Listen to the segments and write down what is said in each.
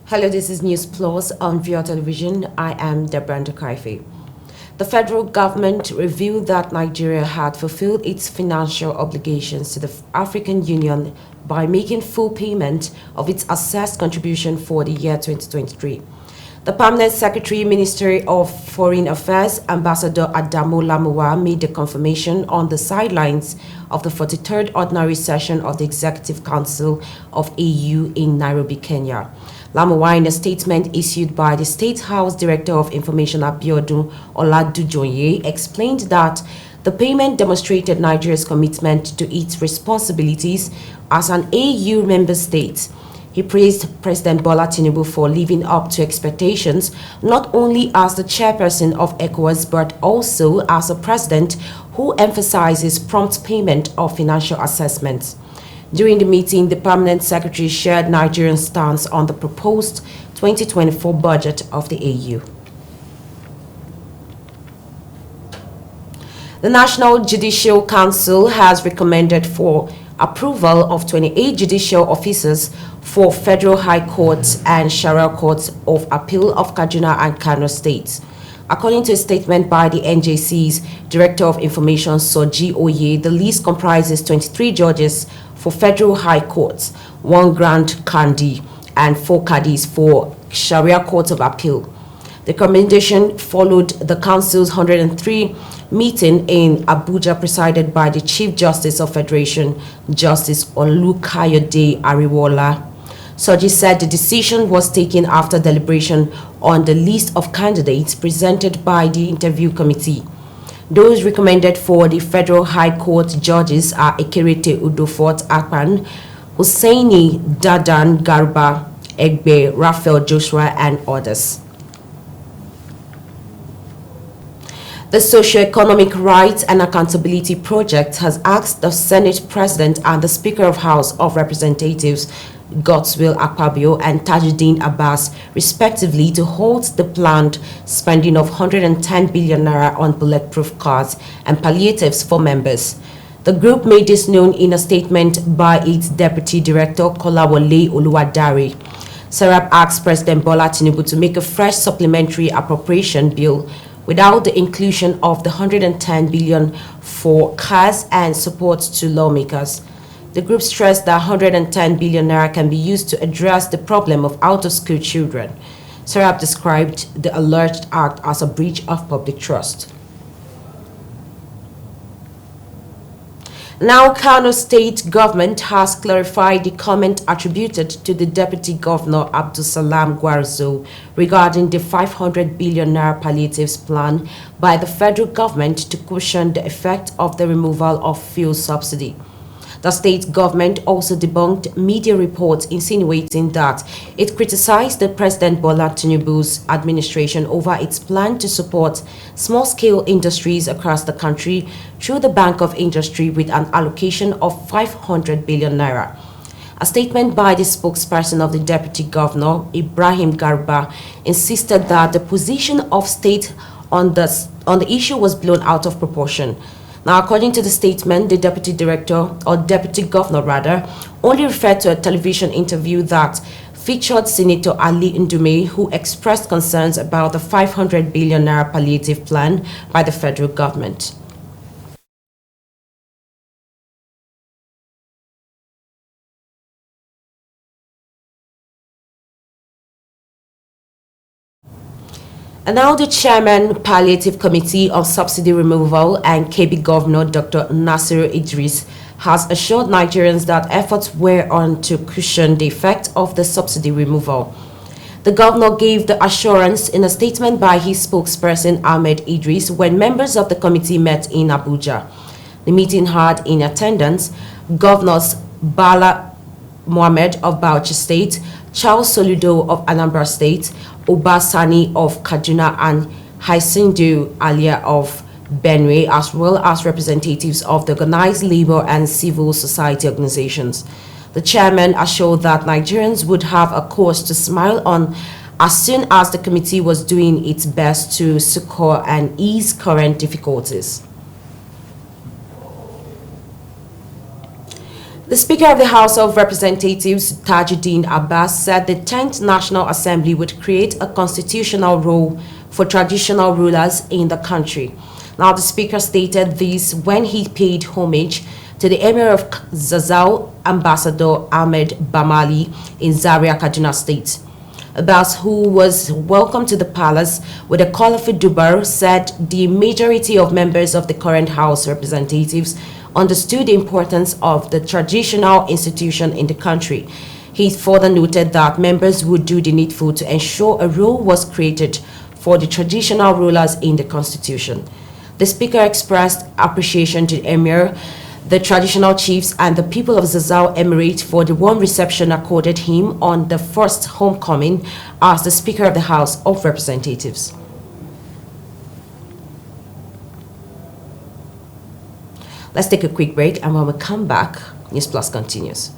Hello, this is News Plus on Viewer Television. I am Deborah Clarifies. The federal government revealed that Nigeria had fulfilled its financial obligations to the African Union by making full payment of its assessed contribution for the year 2023. The Permanent Secretary, Ministry of Foreign Affairs, Ambassador Adamu Lamuwa, made the confirmation on the sidelines of the 43rd Ordinary Session of the Executive Council of AU in Nairobi, Kenya. Lamuwa, in a statement issued by the State House Director of Information Abiodun Oladujoye, explained that the payment demonstrated Nigeria's commitment to its responsibilities as an AU member state. He praised President Bola Tinubu for living up to expectations, not only as the chairperson of ECOWAS, but also as a president who emphasizes prompt payment of financial assessments. During the meeting, the Permanent Secretary shared Nigeria's stance on the proposed 2024 budget of the AU. The National Judicial Council has recommended for approval of 28 judicial officers for Federal High Courts and Sharia Courts of Appeal of Kaduna and Kano states. According to a statement by the NJC's Director of Information, Soji Oye, the list comprises 23 judges for Federal High Courts, 1 Grand Kandi, and 4 Kadis for Sharia Courts of Appeal. The recommendation followed the Council's 103 meeting in Abuja, presided by the Chief Justice of Federation, Justice Olukayode Ariwola. Soji said the decision was taken after deliberation on the list of candidates presented by the interview committee. Those recommended for the Federal High Court judges are Ekerete Udofort Akpan, Hussaini Dadan Garba, Egbe, Raphael Joshua, and others. The Socio-Economic Rights and Accountability Project has asked the Senate President and the Speaker of House of Representatives, Godswill Akpabio and Tajuddin Abbas, respectively, to halt the planned spending of 110 billion naira on bulletproof cars and palliatives for members. The group made this known in a statement by its Deputy Director, Kolawole Oluwadare. Serap asked President Bola Tinubu to make a fresh supplementary appropriation bill without the inclusion of the 110 billion for cars and support to lawmakers. The group stressed that 110 billion naira can be used to address the problem of out-of-school children. Serap described the alleged act as a breach of public trust. Now, Kano State government has clarified the comment attributed to the Deputy Governor Abdulsalam Gwarzo regarding the 500 billion naira palliatives plan by the federal government to cushion the effect of the removal of fuel subsidy. The state government also debunked media reports insinuating that it criticized the President Bola Tinubu's administration over its plan to support small-scale industries across the country through the Bank of Industry with an allocation of 500 billion naira. A statement by the spokesperson of the Deputy Governor, Ibrahim Garba, insisted that the position of state on the issue was blown out of proportion. Now, according to the statement, the Deputy Governor rather, only referred to a television interview that featured Senator Ali Ndume, who expressed concerns about the 500 billion naira palliative plan by the federal government. And now the Chairman, Palliative Committee of Subsidy Removal and KB Governor Dr. Nasiru Idris has assured Nigerians that efforts were on to cushion the effect of the subsidy removal. The governor gave the assurance in a statement by his spokesperson Ahmed Idris when members of the committee met in Abuja. The meeting had in attendance Governors Bala Mohammed of Bauchi State, Charles Soludo of Anambra State, Obasani of Kaduna, and Haisindu Alia of Benue, as well as representatives of the organized labor and civil society organizations. The chairman assured that Nigerians would have a cause to smile on as soon as the committee was doing its best to succor and ease current difficulties. The Speaker of the House of Representatives, Tajuddin Abbas, said the 10th National Assembly would create a constitutional role for traditional rulers in the country. Now, the Speaker stated this when he paid homage to the Emir of Zazzau, Ambassador Ahmed Bamali, in Zaria, Kaduna State. Abbas, who was welcomed to the palace with a colorful dubar, said the majority of members of the current House Representatives understood the importance of the traditional institution in the country. He further noted that members would do the needful to ensure a role was created for the traditional rulers in the constitution. The Speaker expressed appreciation to the Emir, the traditional chiefs, and the people of Zazzau Emirate for the warm reception accorded him on the first homecoming as the Speaker of the House of Representatives. Let's take a quick break, and when we come back, News Plus continues.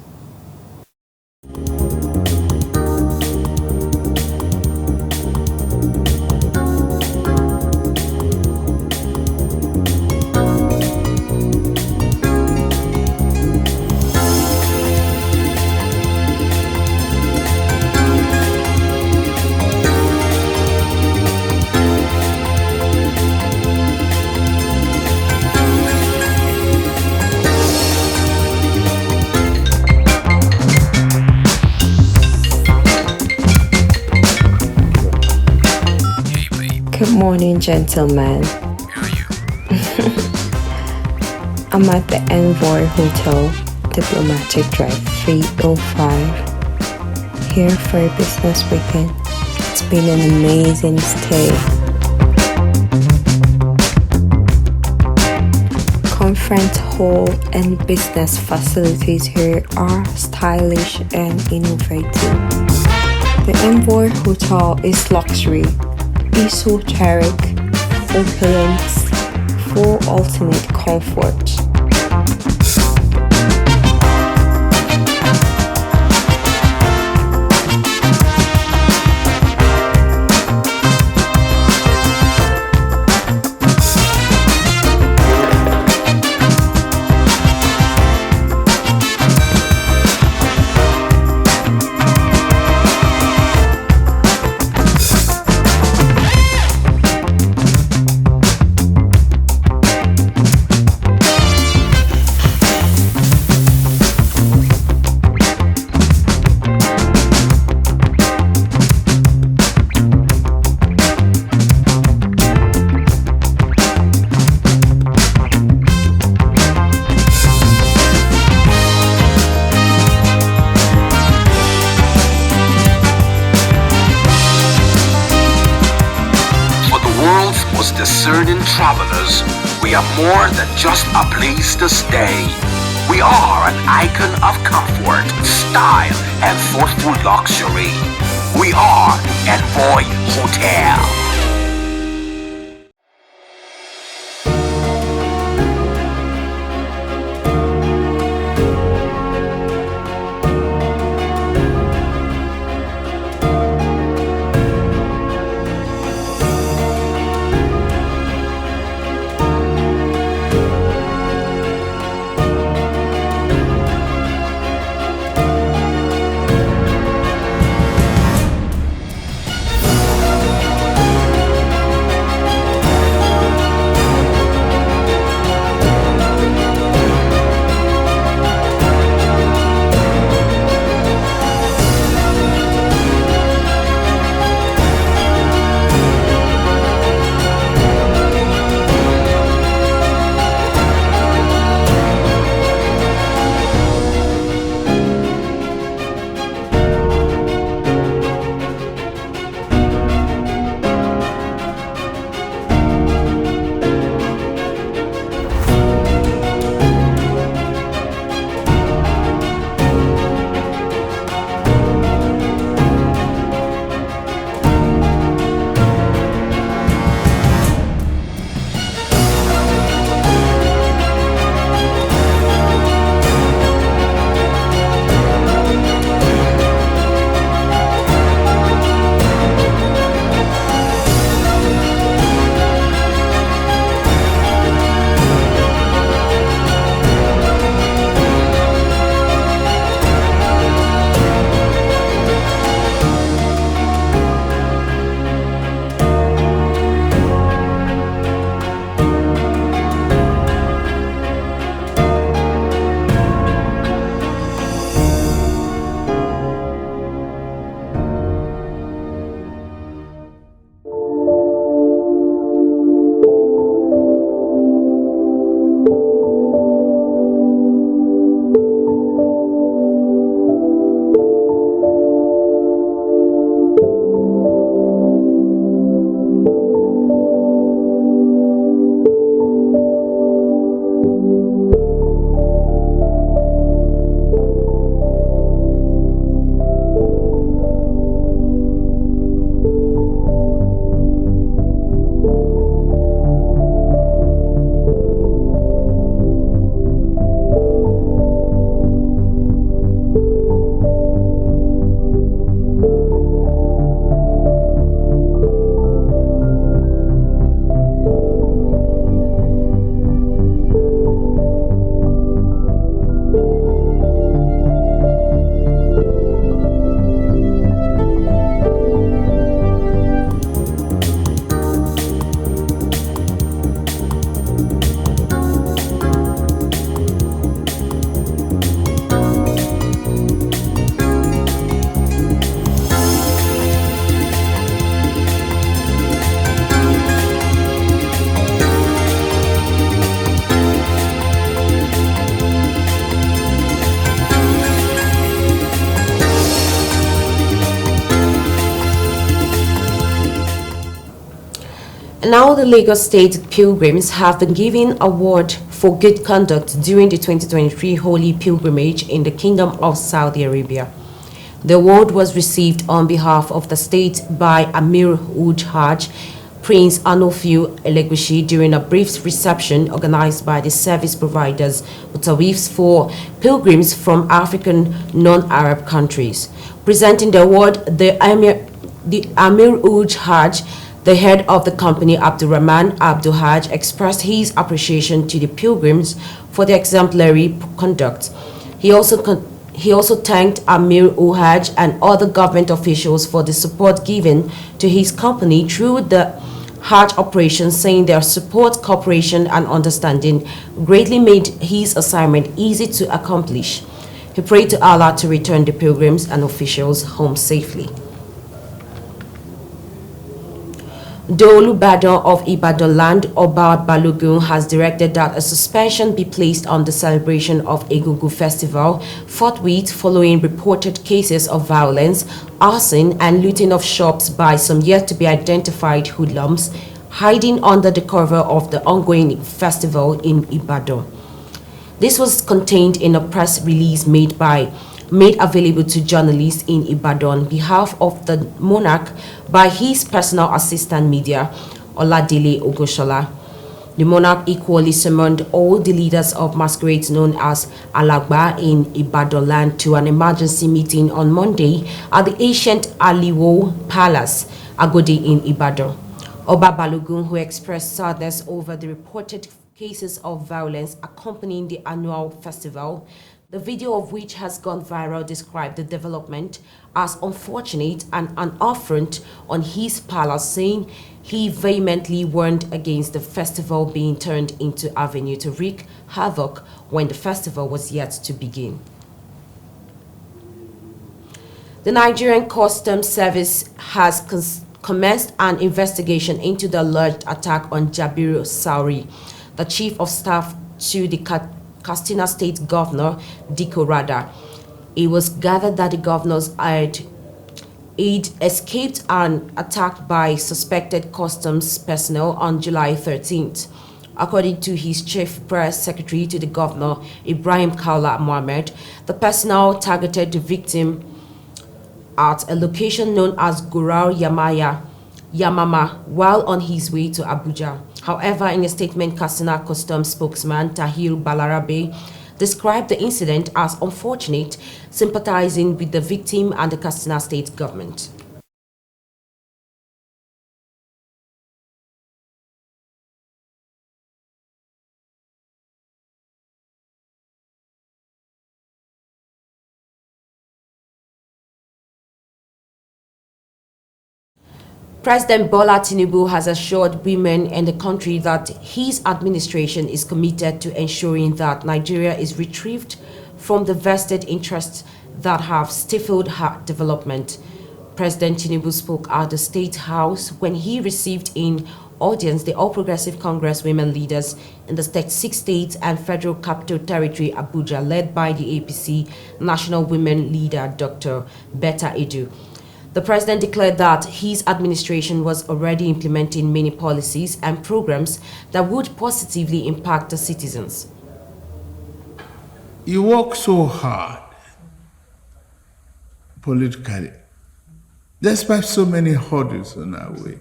Good morning, gentlemen. I'm at the Envoy Hotel, Diplomatic Drive 305, here for a business weekend. It's been an amazing stay. Conference hall and business facilities here are stylish and innovative. The Envoy Hotel is luxury, esoteric, opulence, for ultimate comfort. Discerning travelers, we are more than just a place to stay. We are an icon of comfort, style, and thoughtful luxury. We are Envoy Hotel. Now the Lagos State pilgrims have been given award for good conduct during the 2023 Holy Pilgrimage in the Kingdom of Saudi Arabia. The award was received on behalf of the state by Amir Ud Hajj Prince Anofiu Elegushi during a brief reception organized by the service providers Mutawifs for pilgrims from African non-Arab countries. Presenting the award, the Amir Ud Hajj, the head of the company, Abdurrahman Abdul Hajj, expressed his appreciation to the pilgrims for their exemplary conduct. He also thanked Amir Uhaj and other government officials for the support given to his company through the Hajj operation, saying their support, cooperation, and understanding greatly made his assignment easy to accomplish. He prayed to Allah to return the pilgrims and officials home safely. The Olubadan of Ibadan land, Oba Balogun, has directed that a suspension be placed on the celebration of Egungun Festival forthwith following reported cases of violence, arson, and looting of shops by some yet-to-be-identified hoodlums hiding under the cover of the ongoing festival in Ibadan. This was contained in a press release made available to journalists in Ibadan on behalf of the monarch by his personal assistant media, Oladile Ogoshola. The monarch equally summoned all the leaders of masquerades known as Alagba in Ibadan land to an emergency meeting on Monday at the ancient Aliwo Palace, Agodi in Ibadan. Oba Balogun, who expressed sadness over the reported cases of violence accompanying the annual festival, the video of which has gone viral, described the development as unfortunate and an affront on his palace, saying he vehemently warned against the festival being turned into avenue to wreak havoc when the festival was yet to begin. The Nigerian Customs Service has commenced an investigation into the alleged attack on Jabiru Sauri, the chief of staff to the Katsina State Governor, Diko Rada. It was gathered that the governor's aide escaped an attack by suspected customs personnel on July 13th. According to his chief press secretary to the governor, Ibrahim Kaula Mohammed, the personnel targeted the victim at a location known as Gurau Yamama while on his way to Abuja. However, in a statement, Katsina Customs spokesman Tahir Balarabe described the incident as unfortunate, sympathizing with the victim and the Katsina state government. President Bola Tinubu has assured women in the country that his administration is committed to ensuring that Nigeria is retrieved from the vested interests that have stifled her development. President Tinubu spoke at the State House when he received in audience the All Progressive Congress women leaders in the 6 states and Federal Capital Territory, Abuja, led by the APC National Women Leader, Dr. Betta Edu. The president declared that his administration was already implementing many policies and programs that would positively impact the citizens. You work so hard politically, despite so many hurdles on our way.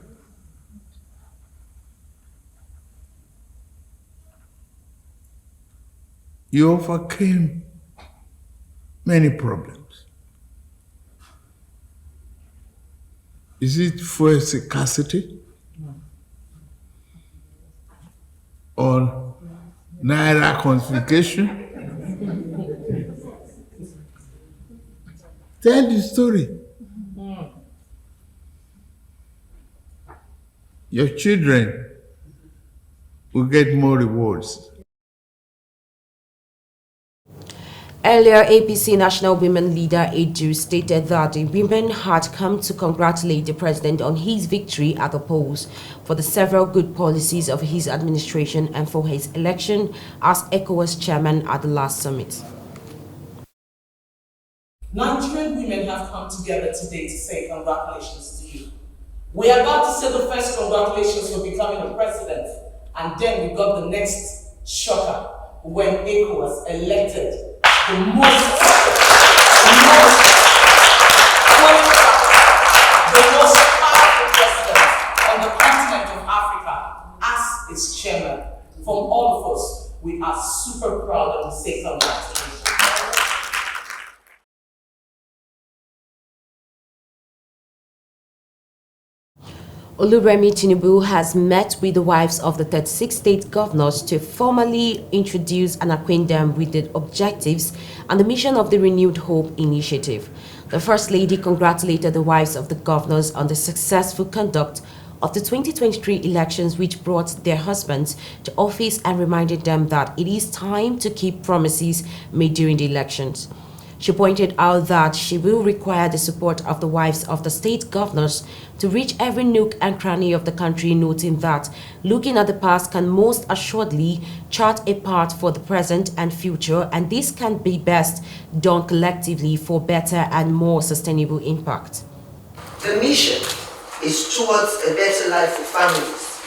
You overcame many problems. Is it fuel scarcity? Or naira confiscation? Tell the story. Your children will get more rewards. Earlier, APC National Women Leader Edu stated that the women had come to congratulate the president on his victory at the polls for the several good policies of his administration and for his election as ECOWAS chairman at the last summit. Nigerian women have come together today to say congratulations to you. We are about to say the first congratulations for becoming a president, and then we got the next shocker when Eko was elected the most powerful president on the continent of Africa as its chairman. From all of us, we are super proud and we say congratulations. Oluremi Tinubu has met with the wives of the 36 state governors to formally introduce and acquaint them with the objectives and the mission of the Renewed Hope initiative. The First Lady congratulated the wives of the governors on the successful conduct of the 2023 elections, which brought their husbands to office, and reminded them that it is time to keep promises made during the elections. She pointed out that she will require the support of the wives of the state governors to reach every nook and cranny of the country, noting that looking at the past can most assuredly chart a path for the present and future, and this can be best done collectively for better and more sustainable impact. The mission is towards a better life for families.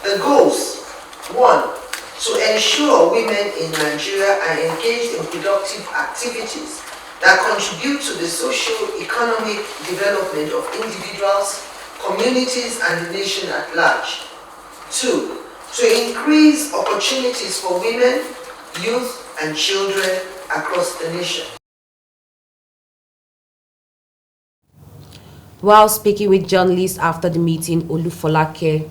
The goals: 1. To ensure women in Nigeria are engaged in productive activities that contribute to the socio-economic development of individuals, communities, and the nation at large. 2. To increase opportunities for women, youth, and children across the nation. While speaking with journalists after the meeting, Olufolake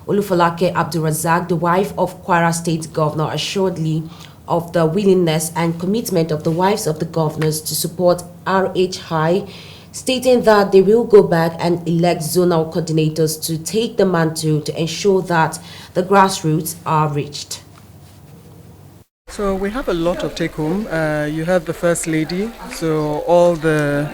Abdulrazak, the wife of Kwara State Governor, assuredly of the willingness and commitment of the wives of the governors to support RH High, stating that they will go back and elect zonal coordinators to take the mantle to ensure that the grassroots are reached. So we have a lot of take home. You heard the First Lady, so all the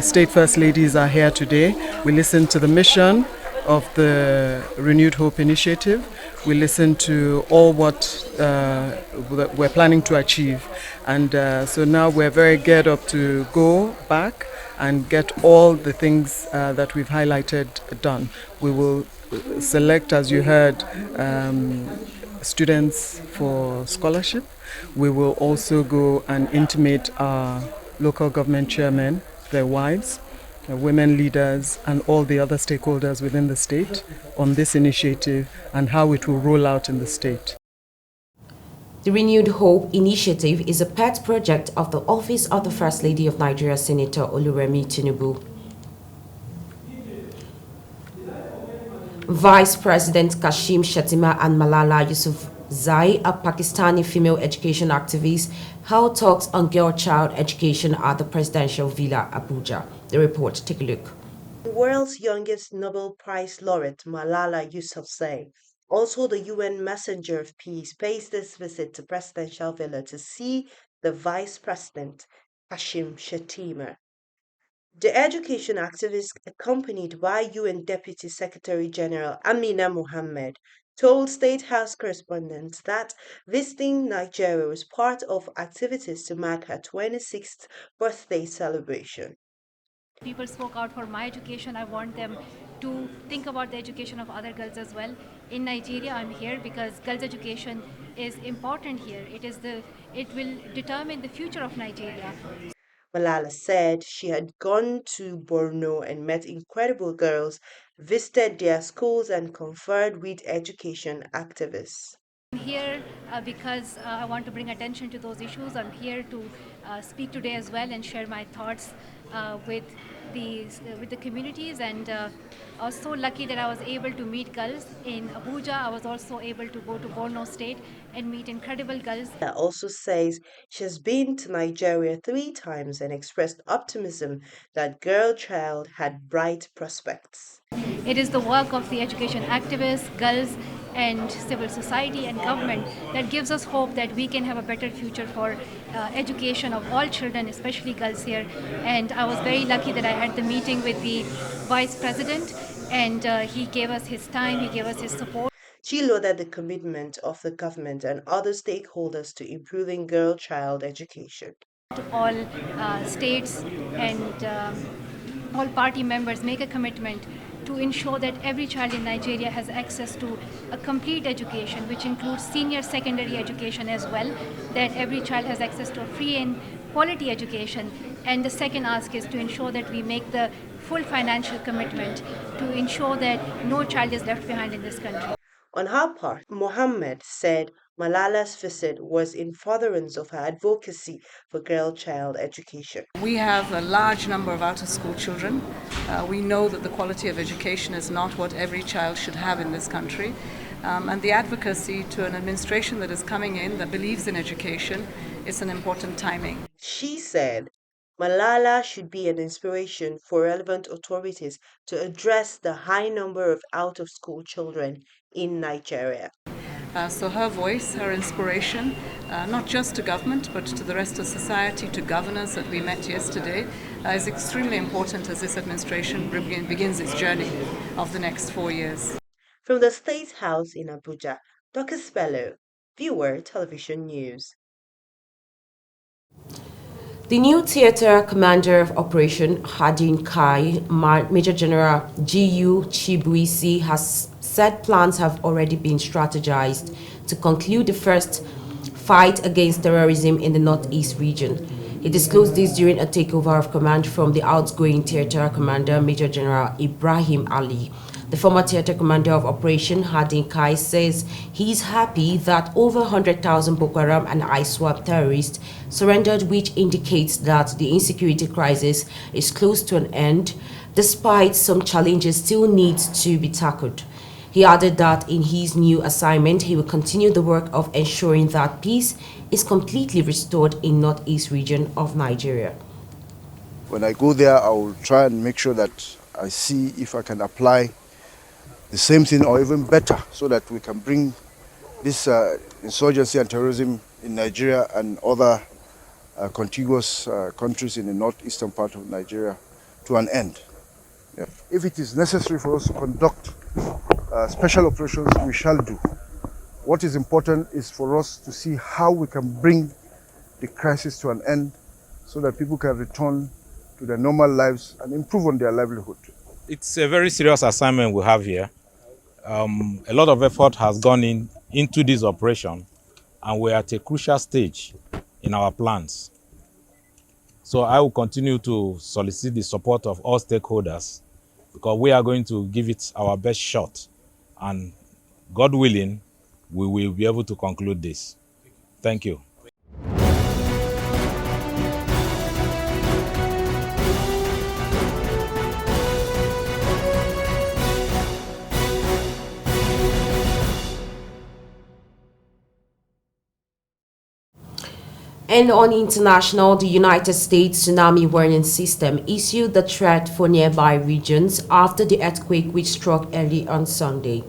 state First Ladies are here today. We listened to the mission of the Renewed Hope initiative. We listened to all what we're planning to achieve. And so now we're very geared up to go back and get all the things that we've highlighted done. We will select, as you heard, students for scholarship. We will also go and intimate our local government chairmen, their wives, women leaders, and all the other stakeholders within the state on this initiative and how it will roll out in the state. The Renewed Hope initiative is a pet project of the Office of the First Lady of Nigeria, Senator Oluremi Tinubu. Vice President Kashim Shettima and Malala Yousafzai, a Pakistani female education activist, held talks on girl-child education at the Presidential Villa, Abuja. The report, take a look. The world's youngest Nobel Prize laureate, Malala Yousafzai, also the UN Messenger of Peace, pays this visit to Presidential Villa to see the Vice President, Kashim Shettima. The education activist, accompanied by UN Deputy Secretary General Amina Mohammed, told State House correspondents that visiting Nigeria was part of activities to mark her 26th birthday celebration. People spoke out for my education. I want them to think about the education of other girls as well. In Nigeria, I'm here because girls' education is important here. It will determine the future of Nigeria. Malala said she had gone to Borno and met incredible girls, visited their schools, and conferred with education activists. I'm here because I want to bring attention to those issues. I'm here to speak today as well and share my thoughts with the communities, and I was so lucky that I was able to meet girls in Abuja. I was also able to go to Borno State and meet incredible girls. Malala also says she has been to Nigeria 3 times and expressed optimism that girl child had bright prospects. It is the work of the education activists, girls, and civil society and government that gives us hope that we can have a better future for education of all children, especially girls here. And I was very lucky that I had the meeting with the Vice President, and he gave us his time, he gave us his support. She lauded the commitment of the government and other stakeholders to improving girl child education. To all states and all party members make a commitment to ensure that every child in Nigeria has access to a complete education, which includes senior secondary education as well, that every child has access to a free and quality education. And the second ask is to ensure that we make the full financial commitment to ensure that no child is left behind in this country. On her part, Mohammed said Malala's visit was in furtherance of her advocacy for girl-child education. We have a large number of out-of-school children. We know that the quality of education is not what every child should have in this country. And the advocacy to an administration that is coming in that believes in education is an important timing. She said Malala should be an inspiration for relevant authorities to address the high number of out-of-school children in Nigeria. So her voice, her inspiration, not just to government but to the rest of society, to governors that we met yesterday, is extremely important as this administration begins its journey of the next 4 years. From the State House in Abuja, Dorcas Bello, Viewer Television News. The new theater commander of Operation Hadin Kai, Major General G.U. Chibuisi, has said plans have already been strategized to conclude the first fight against terrorism in the Northeast region. He disclosed this during a takeover of command from the outgoing theater commander, Major General Ibrahim Ali. The former theater commander of Operation Hadin Kai says he is happy that over 100,000 Boko Haram and ISWAP terrorists surrendered, which indicates that the insecurity crisis is close to an end, despite some challenges still need to be tackled. He added that in his new assignment, he will continue the work of ensuring that peace is completely restored in Northeast region of Nigeria. When I go there, I will try and make sure that I see if I can apply the same thing or even better, so that we can bring this insurgency and terrorism in Nigeria and other contiguous countries in the northeastern part of Nigeria to an end. Yeah. If it is necessary for us to conduct special operations, we shall do. What is important is for us to see how we can bring the crisis to an end so that people can return to their normal lives and improve on their livelihood. It's a very serious assignment we have here. A lot of effort has gone into this operation, and we're at a crucial stage in our plans. So I will continue to solicit the support of all stakeholders, because we are going to give it our best shot, and God willing, we will be able to conclude this. Thank you. And on international, the United States Tsunami Warning System issued the threat for nearby regions after the earthquake which struck early on Sunday.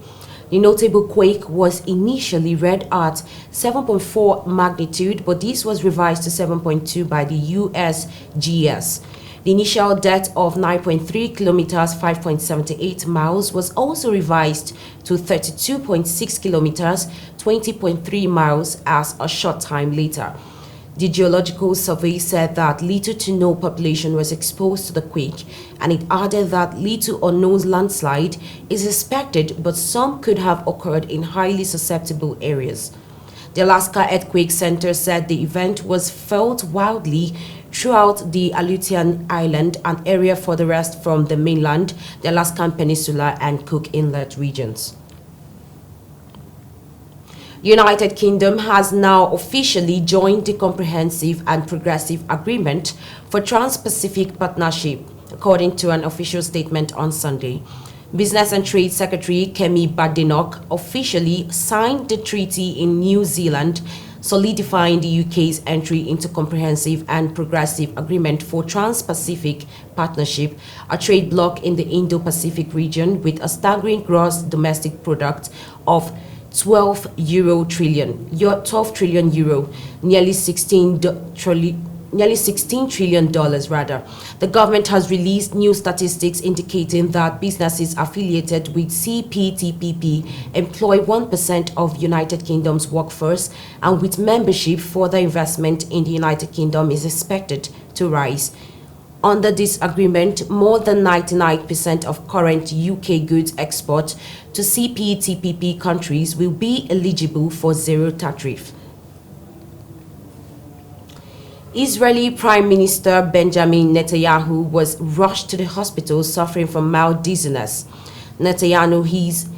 The notable quake was initially read at 7.4 magnitude, but this was revised to 7.2 by the USGS. The initial depth of 9.3 kilometers, 5.78 miles, was also revised to 32.6 kilometers, 20.3 miles as a short time later. The Geological Survey said that little to no population was exposed to the quake, and it added that little or no landslide is expected, but some could have occurred in highly susceptible areas. The Alaska Earthquake Center said the event was felt wildly throughout the Aleutian Island, an area furthest from the mainland, the Alaskan Peninsula, and Cook Inlet regions. United Kingdom has now officially joined the Comprehensive and Progressive Agreement for Trans-Pacific Partnership, according to an official statement on Sunday. Business and Trade Secretary Kemi Badenoch officially signed the treaty in New Zealand, solidifying the UK's entry into Comprehensive and Progressive Agreement for Trans-Pacific Partnership, a trade bloc in the Indo-Pacific region with a staggering gross domestic product of 12 trillion euro, nearly $16 trillion rather. The government has released new statistics indicating that businesses affiliated with CPTPP employ 1% of United Kingdom's workforce, and with membership, further investment in the United Kingdom is expected to rise. Under this agreement, more than 99% of current UK goods export to CPTPP countries will be eligible for zero tariff. Israeli Prime Minister Benjamin Netanyahu was rushed to the hospital suffering from mild dizziness. Netanyahu is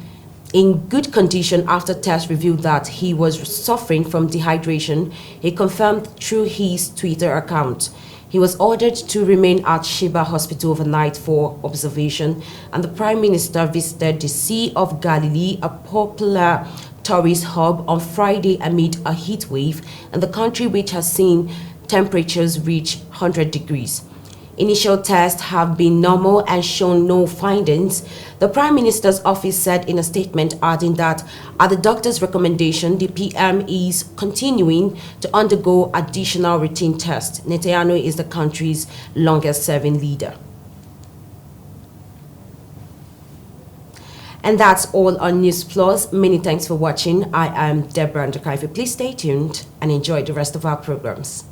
in good condition after tests revealed that he was suffering from dehydration, he confirmed through his Twitter account. He was ordered to remain at Sheba Hospital overnight for observation, and the Prime Minister visited the Sea of Galilee, a popular tourist hub, on Friday amid a heat wave in the country, which has seen temperatures reach 100 degrees. Initial tests have been normal and shown no findings. The Prime Minister's office said in a statement, adding that at the doctor's recommendation, the PM is continuing to undergo additional routine tests. Netanyahu is the country's longest-serving leader. And that's all on News Plus. Many thanks for watching. I am Deborah Ndakaife. Please stay tuned and enjoy the rest of our programs.